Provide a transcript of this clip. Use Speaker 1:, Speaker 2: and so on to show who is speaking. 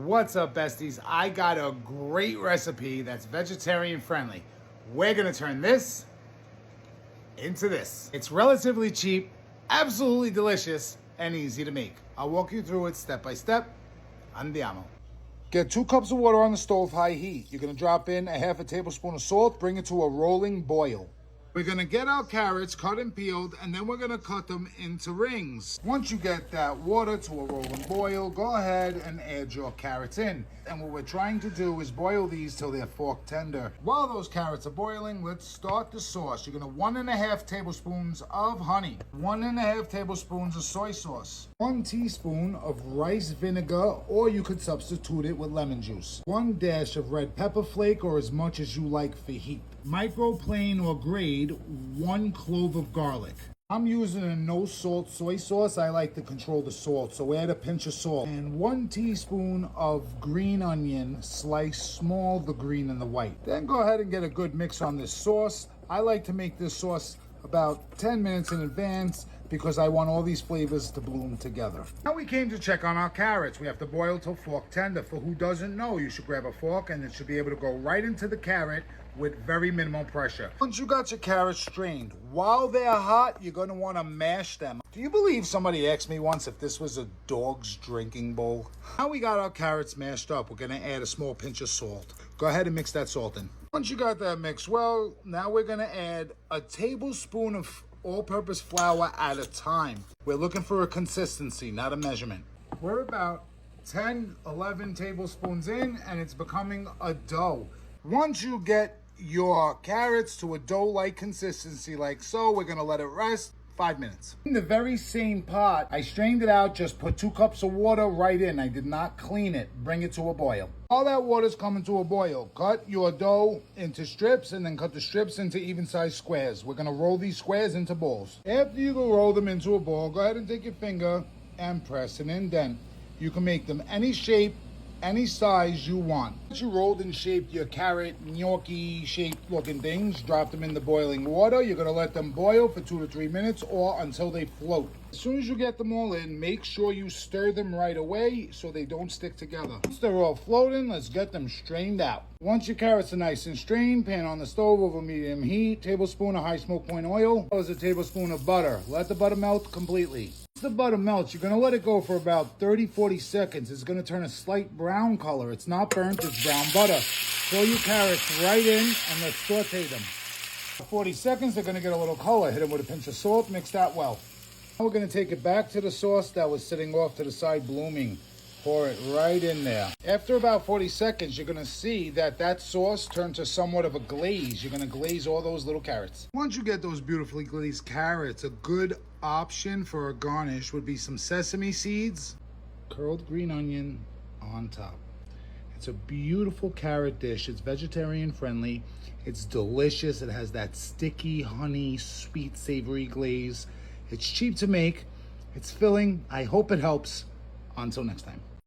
Speaker 1: What's up, besties? I got a great recipe that's vegetarian friendly. We're gonna turn this into this. It's relatively cheap, absolutely delicious, and easy to make. I'll walk you through it step by step. Andiamo. Get 2 cups of water on the stove, high heat. You're gonna drop in a half a tablespoon of salt, bring it to a rolling boil. We're gonna get our carrots cut and peeled, and then we're gonna cut them into rings. Once you get that water to a rolling boil, go ahead and add your carrots in. And what we're trying to do is boil these till they're fork tender. While those carrots are boiling, let's start the sauce. You're gonna 1½ tablespoons of honey, 1½ tablespoons of soy sauce, 1 teaspoon of rice vinegar, or you could substitute it with lemon juice, 1 dash of red pepper flake, or as much as you like for heat, micro plain or grade, 1 clove of garlic. I'm using a no salt soy sauce. I like to control the salt, so add a pinch of salt. And 1 teaspoon of green onion, sliced small, the green and the white. Then go ahead and get a good mix on this sauce. I like to make this sauce about 10 minutes in advance because I want all these flavors to bloom together. Now we came to check on our carrots. We have to boil till fork tender. For who doesn't know, you should grab a fork and it should be able to go right into the carrot with very minimal pressure. Once you got your carrots strained, while they're hot, you're gonna wanna mash them. Do you believe somebody asked me once if this was a dog's drinking bowl? Now we got our carrots mashed up, we're gonna add a small pinch of salt. Go ahead and mix that salt in. Once you got that mixed well, now we're gonna add a tablespoon of all-purpose flour at a time. We're looking for a consistency, not a measurement. We're about 10, 11 tablespoons in, and it's becoming a dough. Once you get your carrots to a dough-like consistency like so, we're gonna let it rest 5 minutes. In the very same pot, I strained it out, just put 2 cups of water right in. I did not clean it. Bring it to a boil. While that water's coming to a boil, cut your dough into strips and then cut the strips into even-sized squares. We're gonna roll these squares into balls. After you go roll them into a ball, go ahead and take your finger and press and indent. You can make them any shape, any size you want. Once you rolled and shaped your carrot gnocchi shaped looking things, drop them in the boiling water. You're gonna let them boil for 2 to 3 minutes or until they float. As soon as you get them all in, make sure you stir them right away so they don't stick together. Once they're all floating, let's get them strained out. Once your carrots are nice and strained, pan on the stove over medium heat, tablespoon of high smoke point oil, as a tablespoon of butter. Let the butter melt completely. Once the butter melts, you're gonna let it go for about 30-40 seconds. It's gonna turn a slight brown color. It's not burnt, it's brown butter. Throw your carrots right in and let's saute them. For 40 seconds, they're gonna get a little color. Hit them with a pinch of salt, mix that well. Now we're gonna take it back to the sauce that was sitting off to the side blooming. Pour it right in there. After about 40 seconds, you're gonna see that sauce turned to somewhat of a glaze. You're gonna glaze all those little carrots. Once you get those beautifully glazed carrots, a good option for a garnish would be some sesame seeds, curled green onion on top. It's a beautiful carrot dish. It's vegetarian friendly. It's delicious. It has that sticky, honey, sweet, savory glaze. It's cheap to make. It's filling. I hope it helps. Until next time.